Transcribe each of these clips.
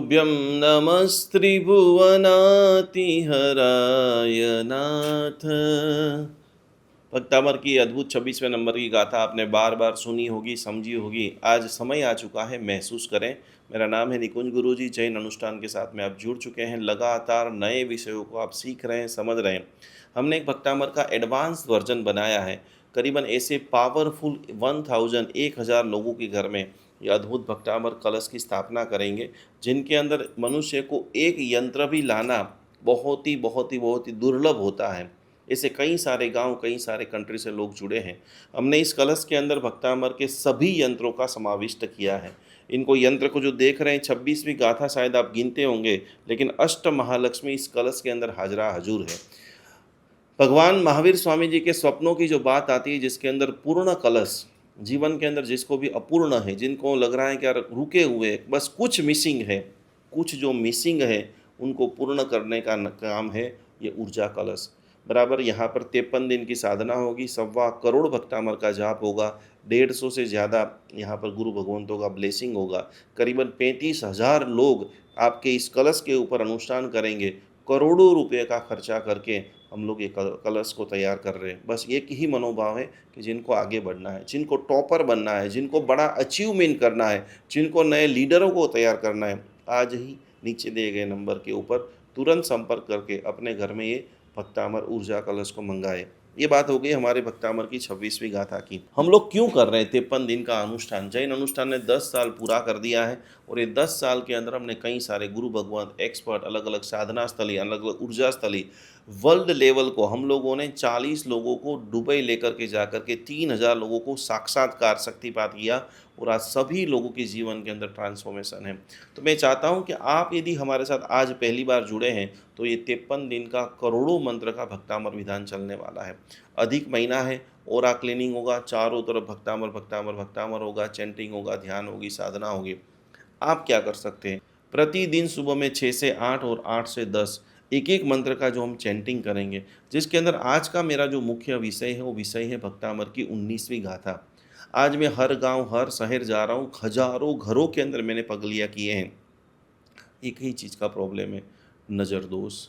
तुभ्यं नमस्त्रिभुवनातिहराय नाथ। भक्तामर की अद्भुत 26वें नंबर की गाथा आपने बार बार सुनी होगी, समझी होगी। आज समय आ चुका है, महसूस करें। मेरा नाम है निकुंज गुरुजी। जैन अनुष्ठान के साथ में आप जुड़ चुके हैं। लगातार नए विषयों को आप सीख रहे हैं, समझ रहे हैं। हमने एक भक्तामर का एडवांस वर्जन बनाया है। करीबन ऐसे पावरफुल 1000 लोगों के घर में ये अद्भुत भक्तामर कलश की स्थापना करेंगे, जिनके अंदर मनुष्य को एक यंत्र भी लाना बहुत ही दुर्लभ होता है। ऐसे कई सारे गांव, कई सारे कंट्री से लोग जुड़े हैं। हमने इस कलश के अंदर भक्तामर के सभी यंत्रों का समाविष्ट किया है। इनको यंत्र को जो देख रहे हैं, 26वीं गाथा शायद आप गिनते होंगे, लेकिन अष्ट महालक्ष्मी इस कलश के अंदर हाजरा हजूर है। भगवान महावीर स्वामी जी के स्वप्नों की जो बात आती है, जिसके अंदर पूर्ण कलश, जीवन के अंदर जिसको भी अपूर्ण है, जिनको लग रहा है कि यार रुके हुए, बस कुछ मिसिंग है, कुछ जो मिसिंग है उनको पूर्ण करने का काम है ये ऊर्जा कलश। बराबर यहाँ पर 53 दिन की साधना होगी, 1.25 करोड़ भक्तामर का जाप होगा, 150 से ज़्यादा यहाँ पर गुरु भगवंतों का ब्लेसिंग होगा। करीबन 35,000 लोग आपके इस कलश के ऊपर अनुष्ठान करेंगे। करोड़ों रुपए का खर्चा करके हम लोग ये कलश को तैयार कर रहे हैं। बस एक ही मनोभाव है कि जिनको आगे बढ़ना है, जिनको टॉपर बनना है, जिनको बड़ा अचीवमेंट करना है, जिनको नए लीडरों को तैयार करना है, आज ही नीचे दिए गए नंबर के ऊपर तुरंत संपर्क करके अपने घर में ये भक्तामर ऊर्जा कलश को मंगाए। ये बात हो गई हमारे भक्तामर की 26वीं गाथा की। हम लोग क्यों कर रहे हैं 53 दिन का अनुष्ठान? जैन अनुष्ठान ने 10 साल पूरा कर दिया है, और ये 10 साल के अंदर हमने कई सारे गुरु भगवंत, एक्सपर्ट, अलग अलग साधना स्थली, अलग अलग ऊर्जा स्थली, वर्ल्ड लेवल को हम लोगों ने 40 लोगों को दुबई लेकर के जाकर के 3000 लोगों को साक्षात्कार शक्तिपात किया, और आज सभी लोगों के जीवन के अंदर ट्रांसफॉर्मेशन है। तो मैं चाहता हूं कि आप यदि हमारे साथ आज पहली बार जुड़े हैं, तो ये 53 दिन का करोड़ों मंत्र का भक्तामर विधान चलने वाला है। अधिक महीना है, ओरा क्लीनिंग होगा, चारों तरफ भक्तामर भक्तामर भक्तामर होगा, चैंटिंग होगा, ध्यान होगी, साधना होगी। आप क्या कर सकते हैं? प्रतिदिन सुबह में 6 से 8 और 8 से 10 एक एक मंत्र का जो हम चैंटिंग करेंगे, जिसके अंदर आज का मेरा जो मुख्य विषय है वो विषय है भक्तामर की 19वीं गाथा। आज मैं हर गांव, हर शहर जा रहा हूँ, हजारों घरों के अंदर मैंने पगलियाँ किए हैं। एक ही चीज़ का प्रॉब्लम है, नज़र दोष,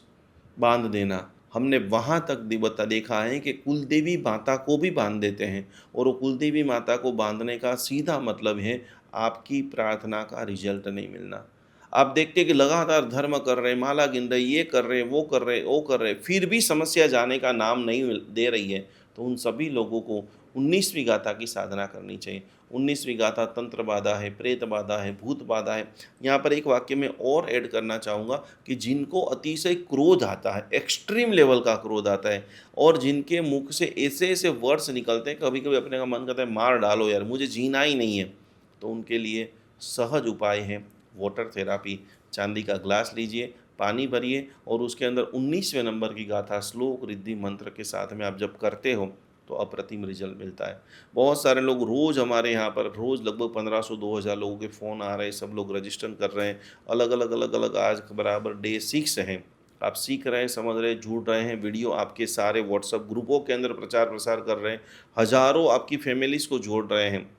बांध देना। हमने वहाँ तक देखा है कि कुलदेवी माता को भी बांध देते हैं, और वो कुलदेवी माता को बांधने का सीधा मतलब है आपकी प्रार्थना का रिजल्ट नहीं मिलना। आप देखते हैं कि लगातार धर्म कर रहे, माला गिन रहे, ये कर रहे, वो कर रहे, वो कर रहे, फिर भी समस्या जाने का नाम नहीं दे रही है। तो उन सभी लोगों को 19वीं गाथा की साधना करनी चाहिए। 19वीं गाथा तंत्र बाधा है, प्रेत बाधा है, भूत बाधा है। यहाँ पर एक वाक्य में और ऐड करना चाहूँगा कि जिनको अतिशय क्रोध आता है, एक्सट्रीम लेवल का क्रोध आता है, और जिनके मुख से ऐसे ऐसे वर्ड्स निकलते हैं, कभी कभी अपने का मन करता है मार डालो यार, मुझे जीना ही नहीं है, तो उनके लिए सहज उपाय है वाटर थेरापी। चांदी का ग्लास लीजिए, पानी भरिए, और उसके अंदर 19वें नंबर की गाथा श्लोक रिद्धि मंत्र के साथ में आप जब करते हो तो अप्रतिम रिजल्ट मिलता है। बहुत सारे लोग रोज़ हमारे यहाँ पर, रोज़ लगभग 1500-2000 लोगों के फ़ोन आ रहे हैं, सब लोग रजिस्टर कर रहे हैं। अलग अलग आज बराबर डे 6 है। आप सीख रहे हैं, समझ रहे हैं, जुड़ रहे हैं। वीडियो आपके सारे व्हाट्सएप ग्रुपों के अंदर प्रचार प्रसार कर रहे हैं, हज़ारों आपकी फैमिलीज़ को जोड़ रहे हैं।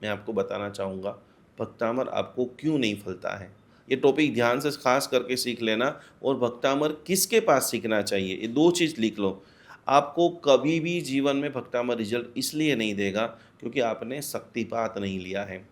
मैं आपको बताना चाहूँगा भक्तामर आपको क्यों नहीं फलता है। ये टॉपिक ध्यान से खास करके सीख लेना, और भक्तामर किसके पास सीखना चाहिए, ये 2 चीज़ लिख लो। आपको कभी भी जीवन में भक्तामर रिजल्ट इसलिए नहीं देगा क्योंकि आपने शक्तिपात नहीं लिया है।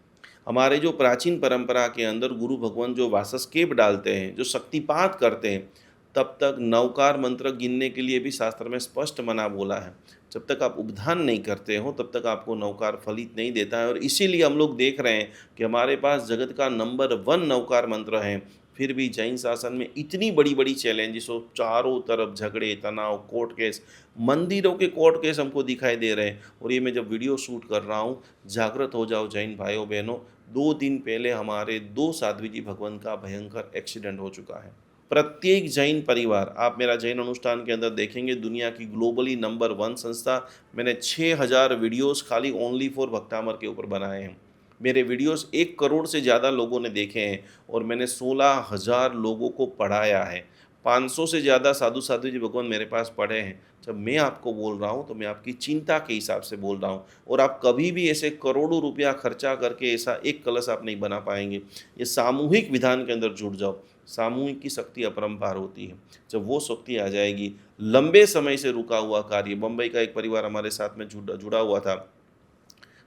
हमारे जो प्राचीन परंपरा के अंदर गुरु भगवान जो वासस्केप डालते हैं, जो शक्तिपात करते हैं, तब तक नवकार मंत्र गिनने के लिए भी शास्त्र में स्पष्ट मना बोला है। जब तक आप उपधान नहीं करते हो तब तक आपको नवकार फलित नहीं देता है। और इसीलिए हम लोग देख रहे हैं कि हमारे पास जगत का नंबर 1 नवकार मंत्र है, फिर भी जैन शासन में इतनी बड़ी बड़ी चैलेंजेस हो, चारों तरफ झगड़े, तनाव, कोर्ट केस, मंदिरों के कोर्ट केस हमको दिखाई दे रहे हैं। और ये मैं जब वीडियो शूट कर रहा हूँ, जागृत हो जाओ जैन भाइयों बहनों। 2 दिन पहले हमारे 2 साध्वी जी भगवान का भयंकर एक्सीडेंट हो चुका है। प्रत्येक जैन परिवार, आप मेरा जैन अनुष्ठान के अंदर देखेंगे, दुनिया की ग्लोबली नंबर 1 संस्था। मैंने 6000 वीडियोस खाली ओनली फॉर भक्तामर के ऊपर बनाए हैं। मेरे वीडियोस 1 करोड़ से ज़्यादा लोगों ने देखे हैं, और मैंने 16,000 लोगों को पढ़ाया है। 500 से ज़्यादा साधु साध्वी जी भगवान मेरे पास पढ़े हैं। जब मैं आपको बोल रहा हूँ तो मैं आपकी चिंता के हिसाब से बोल रहा हूँ, और आप कभी भी ऐसे करोड़ों रुपया खर्चा करके ऐसा एक कलश आप नहीं बना पाएंगे। ये सामूहिक विधान के अंदर जुड़ जाओ। सामूहिक की शक्ति अपरंपार होती है। जब वो शक्ति आ जाएगी, लंबे समय से रुका हुआ कार्य, बम्बई का एक परिवार हमारे साथ में जुड़ा जुड़ा हुआ था,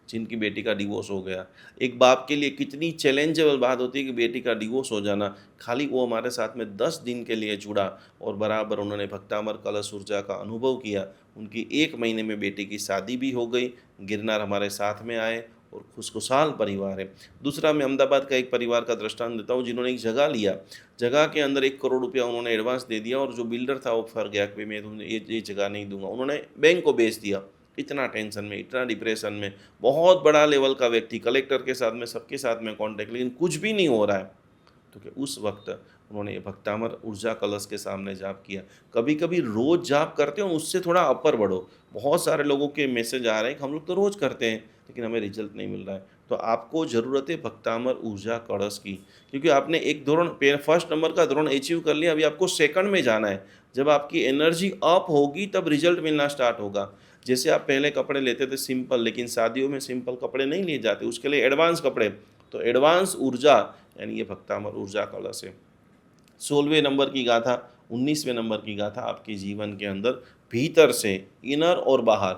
जिनकी बेटी का डिवोर्स हो गया। एक बाप के लिए कितनी चैलेंजेबल बात होती है कि बेटी का डिवोर्स हो जाना। खाली वो हमारे साथ में 10 दिन के लिए जुड़ा और बराबर उन्होंने भक्तामर कलश ऊर्जा का अनुभव किया। उनकी 1 महीने में बेटी की शादी भी हो गई। गिरनार हमारे साथ में आए और खुशखुशाल परिवार है। दूसरा, मैं अहमदाबाद का एक परिवार का दृष्टांत देता हूँ, जिन्होंने एक जगह लिया। जगह के अंदर 1 करोड़ रुपया उन्होंने एडवांस दे दिया, और जो बिल्डर था वो फर गया कि मैं तुम्हें ये जगह नहीं दूंगा। उन्होंने बैंक को बेच दिया। इतना टेंशन में, इतना डिप्रेशन में, बहुत बड़ा लेवल का व्यक्ति, कलेक्टर के साथ में, सबके साथ में कांटेक्ट, लेकिन कुछ भी नहीं हो रहा है। तो कि उस वक्त उन्होंने ये भक्तामर ऊर्जा कलश के सामने जाप किया। कभी कभी रोज जाप करते हो, उससे थोड़ा अपर बढ़ो। बहुत सारे लोगों के मैसेज आ रहे हैं कि हम लोग तो रोज करते हैं लेकिन हमें रिजल्ट नहीं मिल रहा है। तो आपको ज़रूरत है भक्तामर ऊर्जा कलश की, क्योंकि आपने एक धोरण, फर्स्ट नंबर का धोरण अचीव कर लिया। अभी आपको सेकंड में जाना है। जब आपकी एनर्जी अप होगी तब रिजल्ट मिलना स्टार्ट होगा। जैसे आप पहले कपड़े लेते थे सिंपल, लेकिन शादियों में सिंपल कपड़े नहीं लिए जाते, उसके लिए एडवांस कपड़े। तो एडवांस ऊर्जा यानी ये भक्तामर ऊर्जा कलश है। 16वें नंबर की गाथा, 19वें नंबर की गाथा आपके जीवन के अंदर भीतर से, इनर और बाहर,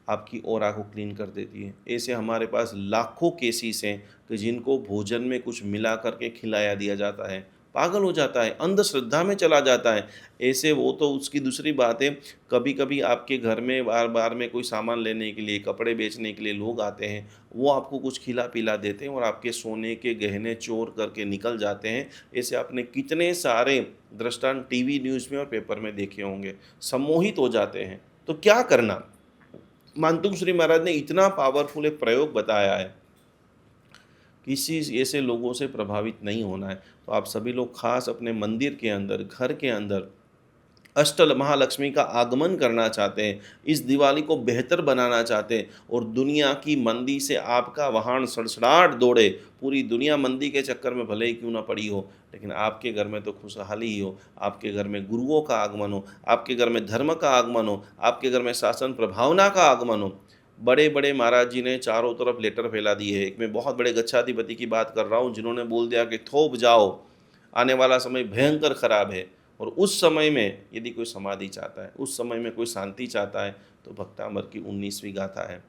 आपकी ऑरा को क्लीन कर देती है। ऐसे हमारे पास लाखों केसेस हैं कि जिनको भोजन में कुछ मिला करके खिलाया दिया जाता है, पागल हो जाता है, अंधश्रद्धा में चला जाता है। ऐसे वो तो उसकी दूसरी बात है। कभी कभी आपके घर में बार बार में कोई सामान लेने के लिए, कपड़े बेचने के लिए लोग आते हैं, वो आपको कुछ खिला पिला देते हैं और आपके सोने के गहने चोर करके निकल जाते हैं। ऐसे आपने कितने सारे दृष्टांत टीवी न्यूज़ में और पेपर में देखे होंगे। सम्मोहित हो जाते हैं। तो क्या करना? मानतुंग श्री महाराज ने इतना पावरफुल एक प्रयोग बताया है, किसी ऐसे लोगों से प्रभावित नहीं होना है। तो आप सभी लोग खास अपने मंदिर के अंदर, घर के अंदर अष्ट महालक्ष्मी का आगमन करना चाहते हैं, इस दिवाली को बेहतर बनाना चाहते हैं, और दुनिया की मंदी से आपका वाहन सड़सड़ाहट दौड़े। पूरी दुनिया मंदी के चक्कर में भले ही क्यों ना पड़ी हो, लेकिन आपके घर में तो खुशहाली ही हो, आपके घर में गुरुओं का आगमन हो, आपके घर में धर्म का आगमन हो, आपके घर में शासन प्रभावना का आगमन हो। बड़े बड़े महाराज जी ने चारों तरफ लेटर फैला दिए हैं। एक मैं बहुत बड़े गच्छाधिपति की बात कर रहा हूँ, जिन्होंने बोल दिया कि थोप जाओ, आने वाला समय भयंकर खराब है। और उस समय में यदि कोई समाधि चाहता है, उस समय में कोई शांति चाहता है, तो भक्तामर की 19वीं गाथा है।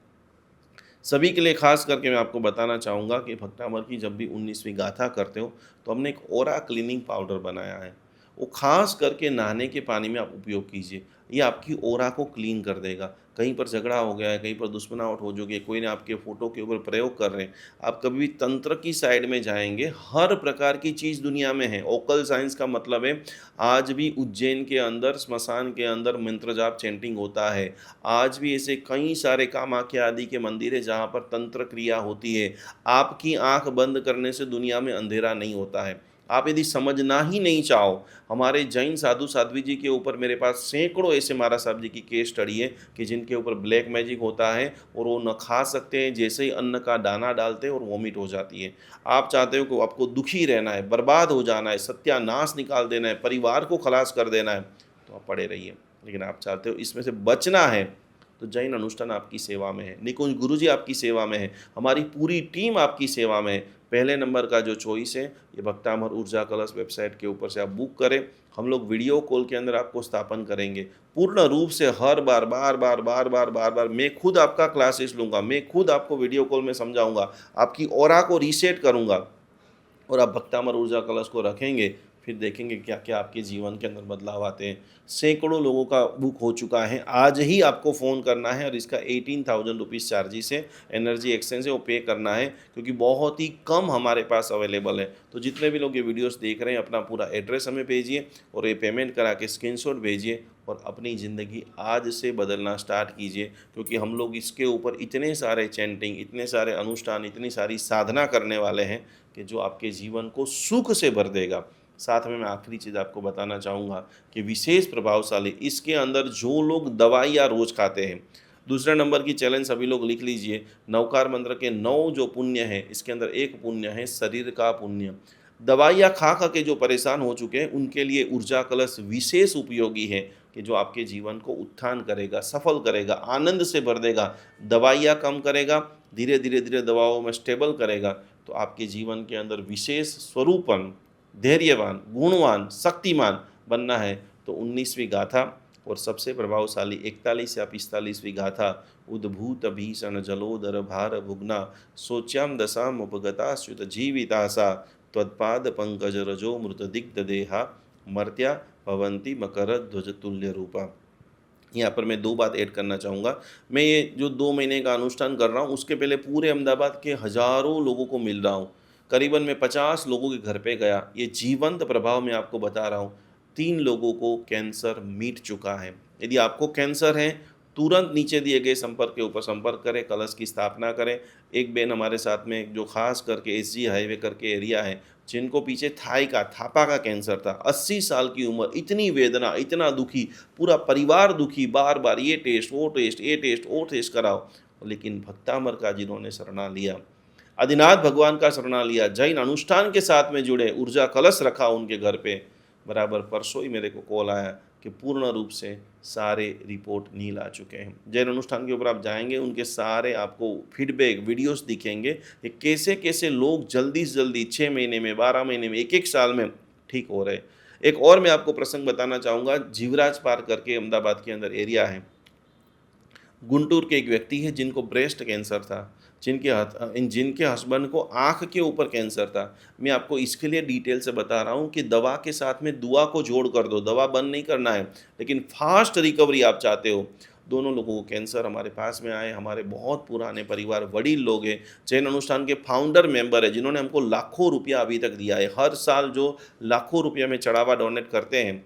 सभी के लिए खास करके मैं आपको बताना चाहूँगा कि भक्तामर की जब भी 19वीं गाथा करते हो तो हमने एक ओरा क्लीनिंग पाउडर बनाया है। वो खास करके नहाने के पानी में आप उपयोग कीजिए। ये आपकी ओरा को क्लीन कर देगा। कहीं पर झगड़ा हो गया है, कहीं पर दुश्मनाहट हो चुकी है, कोई ने आपके फ़ोटो के ऊपर प्रयोग कर रहे हैं, आप कभी भी तंत्र की साइड में जाएंगे, हर प्रकार की चीज़ दुनिया में है। ओकल साइंस का मतलब है, आज भी उज्जैन के अंदर, स्मशान के अंदर मंत्र जाप चैंटिंग होता है। आज भी ऐसे कई सारे कामाख्या आदि के मंदिर है जहाँ पर तंत्र क्रिया होती है। आपकी आंख बंद करने से दुनिया में अंधेरा नहीं होता है। आप यदि समझना ही नहीं चाहो, हमारे जैन साधु साध्वी जी के ऊपर मेरे पास सैकड़ों ऐसे महाराज साहब जी की केस स्टडी है कि जिनके ऊपर ब्लैक मैजिक होता है और वो न खा सकते हैं, जैसे ही अन्न का दाना डालते हैं और वॉमिट हो जाती है। आप चाहते हो कि आपको दुखी रहना है, बर्बाद हो जाना है, सत्यानाश निकाल देना है, परिवार को खलास कर देना है, तो आप पड़े रहिए। लेकिन आप चाहते हो इसमें से बचना है, तो जैन अनुष्ठान आपकी सेवा में है, निकुंज गुरुजी आपकी सेवा में है, हमारी पूरी टीम आपकी सेवा में है। पहले नंबर का जो चॉइस है, ये भक्तामर ऊर्जा कलश वेबसाइट के ऊपर से आप बुक करें। हम लोग वीडियो कॉल के अंदर आपको स्थापन करेंगे पूर्ण रूप से। हर बार बार बार बार बार बार बार मैं खुद आपका क्लासेस लूँगा, मैं खुद आपको वीडियो कॉल में समझाऊंगा, आपकी ऑरा को रीसेट करूँगा, और आप भक्तामर ऊर्जा कलश को रखेंगे। फिर देखेंगे क्या क्या आपके जीवन के अंदर बदलाव आते हैं। सैकड़ों लोगों का बुक हो चुका है। आज ही आपको फ़ोन करना है और इसका 18,000 रुपीज़ चार्जेस है, एनर्जी एक्सचेंज है, वो पे करना है, क्योंकि बहुत ही कम हमारे पास अवेलेबल है। तो जितने भी लोग ये वीडियोस देख रहे हैं, अपना पूरा एड्रेस हमें भेजिए और ये पेमेंट करा के स्क्रीनशॉट भेजिए और अपनी ज़िंदगी आज से बदलना स्टार्ट कीजिए। क्योंकि हम लोग इसके ऊपर इतने सारे चैंटिंग, इतने सारे अनुष्ठान, इतनी सारी साधना करने वाले हैं कि जो आपके जीवन को सुख से भर देगा। साथ में मैं आखिरी चीज़ आपको बताना चाहूँगा कि विशेष प्रभावशाली, इसके अंदर जो लोग दवाइयाँ रोज़ खाते हैं, दूसरे नंबर की चैलेंज सभी लोग लिख लीजिए, नवकार मंत्र के 9 जो पुण्य है, इसके अंदर एक पुण्य है शरीर का पुण्य। दवाइयाँ खा खा के जो परेशान हो चुके हैं उनके लिए ऊर्जा कलश विशेष उपयोगी है कि जो आपके जीवन को उत्थान करेगा, सफल करेगा, आनंद से भर देगा, दवाइयाँ कम करेगा, धीरे धीरे धीरे दवाओं में स्टेबल करेगा, तो आपके जीवन के अंदर विशेष स्वरूपन, धैर्यवान, गुणवान, शक्तिमान बनना है। तो 19वीं गाथा और सबसे प्रभावशाली 41 या 45वीं गाथा, उद्भूत भीषण जलोदर भार भुग्ना शोच्याम दशाम उपगताच्युत जीवितासा त्वत्पाद पंकज रजो मृत दिग्ध देहा मर्त्या भवंती मकर ध्वज तुल्य रूपा। यहाँ पर मैं दो बात ऐड करना चाहूँगा। मैं ये जो 2 महीने का अनुष्ठान कर रहा हूँ उसके पहले पूरे अहमदाबाद के हज़ारों लोगों को मिल रहा हूँ। करीबन मैं 50 लोगों के घर पे गया। ये जीवंत प्रभाव मैं आपको बता रहा हूँ। 3 लोगों को कैंसर मिट चुका है। यदि आपको कैंसर है, तुरंत नीचे दिए गए संपर्क के ऊपर संपर्क करें, कलश की स्थापना करें। एक बहन हमारे साथ में जो खास करके एसजी हाईवे करके एरिया है, जिनको पीछे थाई का थापा का कैंसर था, 80 साल की उम्र, इतनी वेदना, इतना दुखी, पूरा परिवार दुखी, बार बार ये टेस्ट वो टेस्ट, ये टेस्ट वो टेस्ट कराओ, लेकिन भक्तामर का जिन्होंने शरणा लिया, आदिनाथ भगवान का शरणा लिया, जैन अनुष्ठान के साथ में जुड़े, ऊर्जा कलश रखा उनके घर पे, बराबर परसों ही मेरे को कॉल आया कि पूर्ण रूप से सारे रिपोर्ट नील आ चुके हैं। जैन अनुष्ठान के ऊपर आप जाएंगे, उनके सारे आपको फीडबैक वीडियोस दिखेंगे कि कैसे कैसे लोग जल्दी से जल्दी 6 महीने में, 12 महीने में, एक एक साल में ठीक हो रहे। एक और मैं आपको प्रसंग बताना चाहूँगा। जीवराज पार्क करके अहमदाबाद के अंदर एरिया है, गुंटूर के एक व्यक्ति है जिनको ब्रेस्ट कैंसर था, जिनके हस्बैंड को आँख के ऊपर कैंसर था। मैं आपको इसके लिए डिटेल से बता रहा हूँ कि दवा के साथ में दुआ को जोड़ कर दो। दवा बंद नहीं करना है, लेकिन फास्ट रिकवरी आप चाहते हो। दोनों लोगों को कैंसर हमारे पास में आए। हमारे बहुत पुराने परिवार, वडील लोग हैं, जैन अनुष्ठान के फाउंडर मेंबर है, जिन्होंने हमको लाखों रुपया अभी तक दिया है। हर साल जो लाखों रुपया में चढ़ावा डोनेट करते हैं।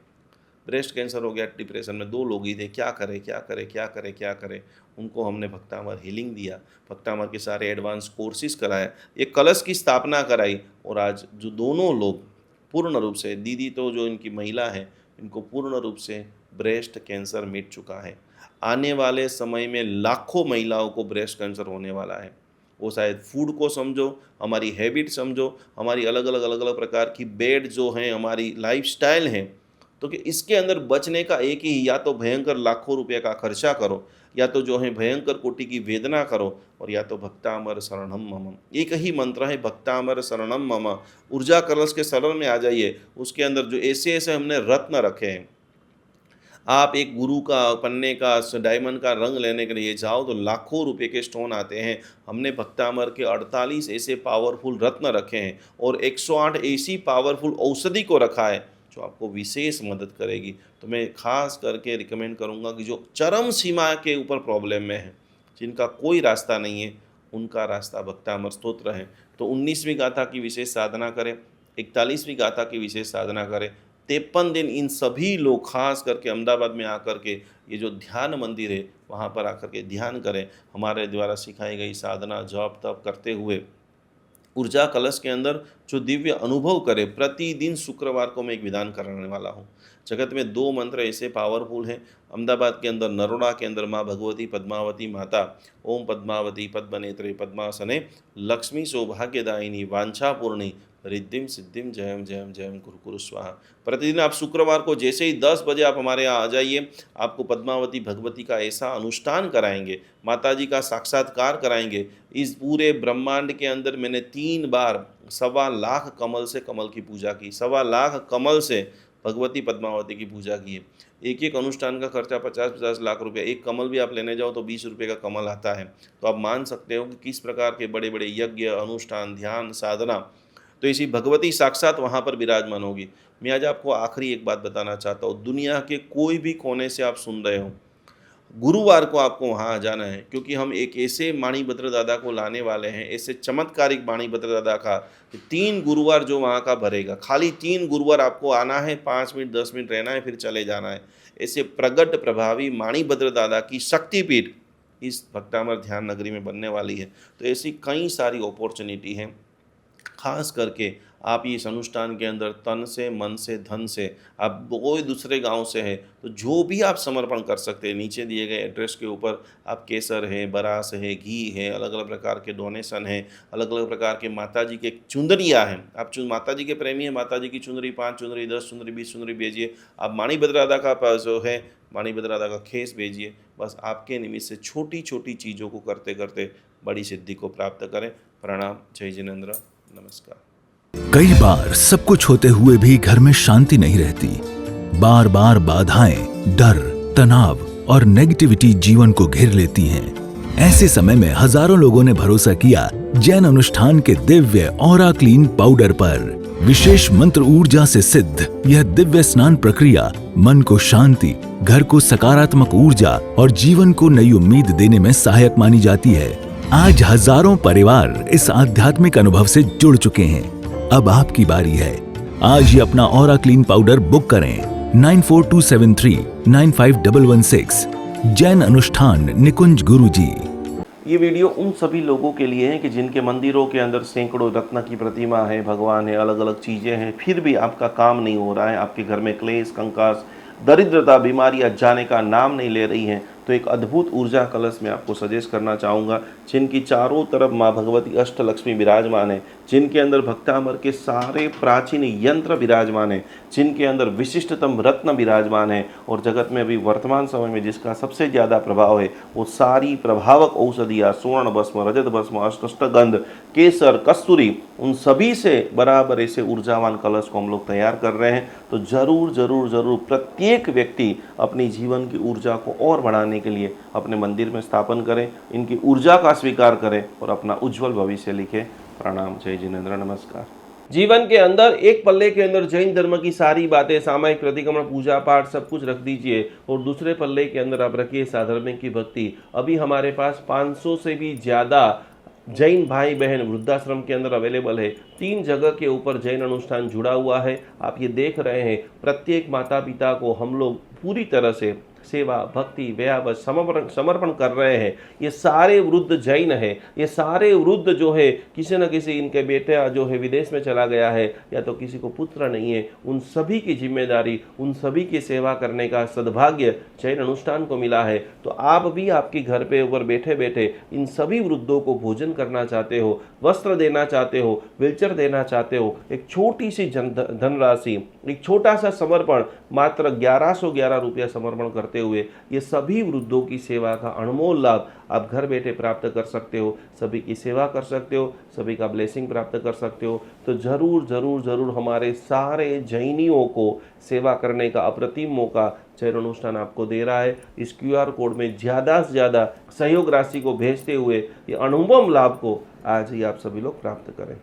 ब्रेस्ट कैंसर हो गया, डिप्रेशन में 2 लोग ही थे, क्या करें क्या करें क्या करें क्या करें। उनको हमने भक्तामर हीलिंग दिया, भक्तामर के सारे एडवांस कोर्सेज कराए, एक कलश की स्थापना कराई, और आज जो दोनों लोग पूर्ण रूप से, दीदी तो जो इनकी महिला है, इनको पूर्ण रूप से ब्रेस्ट कैंसर मिट चुका है। आने वाले समय में लाखों महिलाओं को ब्रेस्ट कैंसर होने वाला है। वो शायद फूड को समझो, हमारी हैबिट समझो, हमारी अलग अलग प्रकार की बेड जो हैं, हमारी लाइफस्टाइल है, तो कि इसके अंदर बचने का एक ही, या तो भयंकर लाखों रुपए का खर्चा करो, या तो जो है भयंकर कोटि की वेदना करो, और या तो भक्तामर शरणम मम। एक ही मंत्र है, भक्तामर शरणम मम। ऊर्जा कलश के शरण में आ जाइए। उसके अंदर जो ऐसे ऐसे हमने रत्न रखे हैं, आप एक गुरु का पन्ने का डायमंड का रंग लेने के लिए जाओ तो लाखों रुपए के स्टोन आते हैं। हमने भक्तामर के 48 ऐसे पावरफुल रत्न रखे हैं और 108 ऐसी पावरफुल औषधि को रखा है जो आपको विशेष मदद करेगी। तो मैं खास करके रिकमेंड करूंगा कि जो चरम सीमा के ऊपर प्रॉब्लम में है, जिनका कोई रास्ता नहीं है, उनका रास्ता भक्तामर स्तोत्र है। तो 19वीं गाथा की विशेष साधना करें, 41वीं गाथा की विशेष साधना करें। 53 दिन इन सभी लोग खास करके अहमदाबाद में आकर के, ये जो ध्यान मंदिर है वहाँ पर आकर के ध्यान करें। हमारे द्वारा सिखाई गई साधना जप तप करते हुए ऊर्जा कलश के अंदर जो दिव्य अनुभव करे। प्रतिदिन शुक्रवार को मैं एक विधान कराने वाला हूँ। जगत में 2 मंत्र ऐसे पावरफुल हैं। अहमदाबाद के अंदर नरोड़ा के अंदर माँ भगवती पद्मावती माता, ओम पद्मावती पद्मनेत्रे पद्मासने लक्ष्मी सौभाग्यदायिनी वांछापूर्णी रिद्धिम सिद्धिम जयम जयम जयम कुरु कुरु स्वाहा। प्रतिदिन आप शुक्रवार को जैसे ही 10 बजे आप हमारे यहाँ आ जाइए, आपको पद्मावती भगवती का ऐसा अनुष्ठान कराएंगे, माता जी का साक्षात्कार कराएंगे। इस पूरे ब्रह्मांड के अंदर मैंने 3 बार 1.25 लाख कमल से कमल की पूजा की, 1.25 लाख कमल से भगवती पद्मावती की पूजा की है। एक एक अनुष्ठान का खर्चा 50-50 लाख रुपए। एक कमल भी आप लेने जाओ तो 20 रुपये का कमल आता है। तो आप मान सकते हो कि किस प्रकार के बड़े बड़े यज्ञ, अनुष्ठान, ध्यान, साधना, तो इसी भगवती साक्षात वहाँ पर विराजमान होगी। मैं आज आपको आखिरी एक बात बताना चाहता हूँ। दुनिया के कोई भी कोने से आप सुन रहे हो, गुरुवार को आपको वहाँ आ जाना है, क्योंकि हम एक ऐसे माणिभद्र दादा को लाने वाले हैं, ऐसे चमत्कारिक माणिभद्र दादा का 3 गुरुवार जो वहाँ का भरेगा। खाली 3 गुरुवार आपको आना है, 5 मिनट 10 मिनट रहना है, फिर चले जाना है। ऐसे प्रगट प्रभावी माणिभद्र दादा की शक्तिपीठ इस भक्तामर ध्यान नगरी में बनने वाली है। तो ऐसी कई सारी अपॉर्चुनिटी हैं। खास करके आप इस अनुष्ठान के अंदर तन से, मन से, धन से, आप कोई दूसरे गांव से है तो जो भी आप समर्पण कर सकते हैं, नीचे दिए गए एड्रेस के ऊपर आप केसर है, बरास है, घी है, अलग अलग प्रकार के डोनेशन है, अलग अलग प्रकार के माता जी के चुंदरियाँ हैं। आप माता जी के प्रेमी हैं, माता जी की चुंदरी 5 चुंदरी, 10 चुंदरी, 20 चुंदरी भेजिए। आप माणिभद्र राधा का जो है माणिभद्र राधा का खेस भेजिए। बस आपके निमित्त से छोटी छोटी चीज़ों को करते करते बड़ी सिद्धि को प्राप्त करें। प्रणाम। जय जिनेंद्र। नमस्कार। कई बार सब कुछ होते हुए भी घर में शांति नहीं रहती। बार बार बाधाएं, डर, तनाव और नेगेटिविटी जीवन को घेर लेती हैं। ऐसे समय में हजारों लोगों ने भरोसा किया जैन अनुष्ठान के दिव्य ऑरा क्लीन पाउडर पर। विशेष मंत्र ऊर्जा से सिद्ध यह दिव्य स्नान प्रक्रिया मन को शांति, घर को सकारात्मक ऊर्जा और जीवन को नई उम्मीद देने में सहायक मानी जाती है। आज हजारों परिवार इस आध्यात्मिक अनुभव से जुड़ चुके हैं। अब आपकी बारी है। आज ही अपना ऑरा क्लीन पाउडर बुक करें 9427395116। जैन अनुष्ठान निकुंज गुरुजी। ये वीडियो उन सभी लोगों के लिए है कि जिनके मंदिरों के अंदर सैकड़ों रत्न की प्रतिमा है, भगवान है, अलग अलग चीज़ें हैं, फिर भी आपका काम नहीं हो रहा है। आपके घर में क्लेश, कंकास, दरिद्रता, बीमारियां जाने का नाम नहीं ले रही हैं। तो एक अद्भुत ऊर्जा कलश मैं आपको सजेस्ट करना चाहूँगा, जिनकी चारों तरफ माँ भगवती अष्टलक्ष्मी विराजमान है, जिनके अंदर भक्तामर के सारे प्राचीन यंत्र विराजमान हैं, जिनके अंदर विशिष्टतम रत्न विराजमान है और जगत में अभी वर्तमान समय में जिसका सबसे ज़्यादा प्रभाव है वो सारी प्रभावक औषधियाँ, स्वर्ण भस्म, रजत भस्म, अष्टगंध, केसर, कस्तूरी, उन सभी से बराबर ऐसे ऊर्जावान कलश को हम लोग तैयार कर रहे हैं। तो जरूर जरूर जरूर प्रत्येक व्यक्ति अपनी जीवन की ऊर्जा को और बढ़ाने के लिए अपने मंदिर में स्थापन करें, इनकी ऊर्जा का स्वीकार करें और अपना उज्जवल भविष्य लिखें। प्रणाम। जय जिनेंद्र। नमस्कार। जीवन के अंदर एक पल्ले के अंदर जैन धर्म की सारी बातें, सामायिक प्रतिक्रमण, पूजा पाठ सब कुछ रख दीजिए और दूसरे पल्ले के अंदर आप रखिए साधर्मिक की भक्ति। अभी हमारे पास 500 से भी ज़्यादा जैन भाई बहन वृद्धाश्रम के अंदर अवेलेबल है। 3 जगह के ऊपर जैन अनुष्ठान जुड़ा हुआ है। आप ये देख रहे हैं, प्रत्येक माता पिता को हम लोग पूरी तरह से सेवा, भक्ति, व्यावस समर्पण कर रहे हैं। ये सारे वृद्ध जैन है, ये सारे वृद्ध जो है किसी न किसी इनके बेटा जो है विदेश में चला गया है या तो किसी को पुत्र नहीं है, उन सभी की जिम्मेदारी, उन सभी की सेवा करने का सद्भाग्य जैन अनुष्ठान को मिला है। तो आप भी आपके घर पे ऊपर बैठे बैठे इन सभी वृद्धों को भोजन करना चाहते हो, वस्त्र देना चाहते हो, व्हीलचेयर देना चाहते हो, एक छोटी सी धनराशि, एक छोटा सा समर्पण, मात्र 1111 रुपया समर्पण करते हुए ये सभी वृद्धों की सेवा का अनमोल लाभ आप घर बैठे प्राप्त कर सकते हो। सभी की सेवा कर सकते हो, सभी का ब्लेसिंग प्राप्त कर सकते हो। तो जरूर जरूर जरूर हमारे सारे जैनियों को सेवा करने का अप्रतिम मौका जैन अनुष्ठान आपको दे रहा है। इस QR कोड में ज़्यादा से ज़्यादा सहयोग राशि को भेजते हुए ये अनुभव लाभ को आज ही आप सभी लोग प्राप्त करें।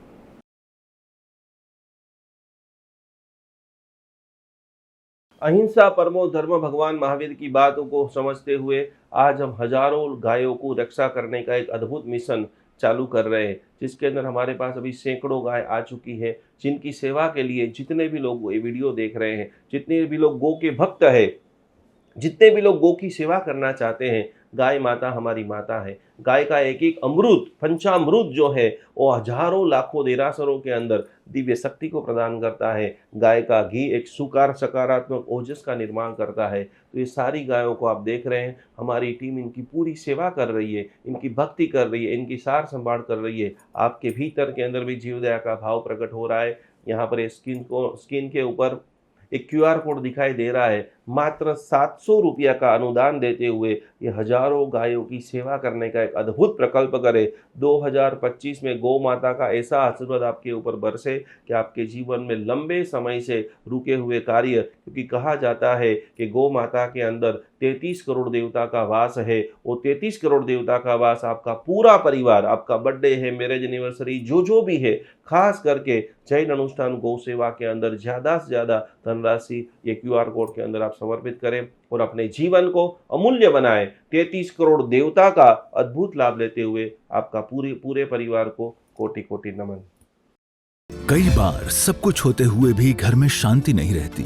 अहिंसा परमो धर्म भगवान महावीर की बातों को समझते हुए आज हम हजारों गायों को रक्षा करने का एक अद्भुत मिशन चालू कर रहे हैं, जिसके अंदर हमारे पास अभी सैकड़ों गाय आ चुकी है, जिनकी सेवा के लिए जितने भी लोग ये वीडियो देख रहे हैं, जितने भी लोग गौ के भक्त है, जितने भी लोग गौ की सेवा करना चाहते हैं, गाय माता हमारी माता है। गाय का एक एक अमृत, पंचामृत जो है वो हजारों लाखों देरासरों के अंदर दिव्य शक्ति को प्रदान करता है। गाय का घी एक सकारात्मक ओजस का निर्माण करता है। तो ये सारी गायों को आप देख रहे हैं, हमारी टीम इनकी पूरी सेवा कर रही है, इनकी भक्ति कर रही है, इनकी सार संभाल कर रही है। आपके भीतर के अंदर भी जीव दया का भाव प्रकट हो रहा है। यहाँ पर स्क्रीन के ऊपर एक QR कोड दिखाई दे रहा है। मात्र 700 रुपया का अनुदान देते हुए ये हजारों गायों की सेवा करने का एक अद्भुत प्रकल्प करे। 2025 में गौ माता का ऐसा आशीर्वाद आपके ऊपर बरसे कि आपके जीवन में लंबे समय से रुके हुए कार्य, क्योंकि कहा जाता है कि गौ माता के अंदर 33 करोड़ देवता का वास है। वो 33 करोड़ देवता का वास आपका पूरा परिवार, आपका बर्थडे है, मैरिज एनिवर्सरी, जो भी है, खास करके जैन अनुष्ठान गौ सेवा के अंदर ज़्यादा से ज़्यादा धनराशि ये QR कोड के अंदर आप समर्पित करें और अपने जीवन को अमूल्य बनाएं। 33 करोड़ देवता का अद्भुत लाभ लेते हुए आपका पूरे परिवार को कोटि कोटि नमन। कई बार सब कुछ होते हुए भी घर में शांति नहीं रहती।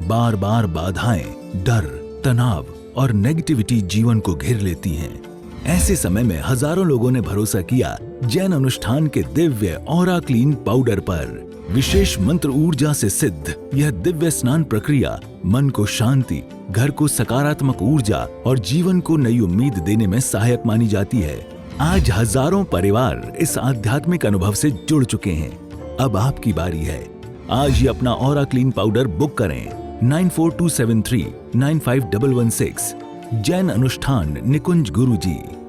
बार बार बाधाएं, डर, तनाव और नेगेटिविटी जीवन को घेर लेती हैं। ऐसे समय में हजारों लोगों ने भरोसा किया जैन अनुष्ठान के दिव्य ऑरा क्लीन पाउडर पर। विशेष मंत्र ऊर्जा से सिद्ध यह दिव्य स्नान प्रक्रिया मन को शांति, घर को सकारात्मक ऊर्जा और जीवन को नई उम्मीद देने में सहायक मानी जाती है। आज हजारों परिवार इस आध्यात्मिक अनुभव से जुड़ चुके हैं। अब आपकी बारी है। आज ही अपना ऑरा क्लीन पाउडर बुक करें 9427395116। जैन अनुष्ठान निकुंज गुरुजी।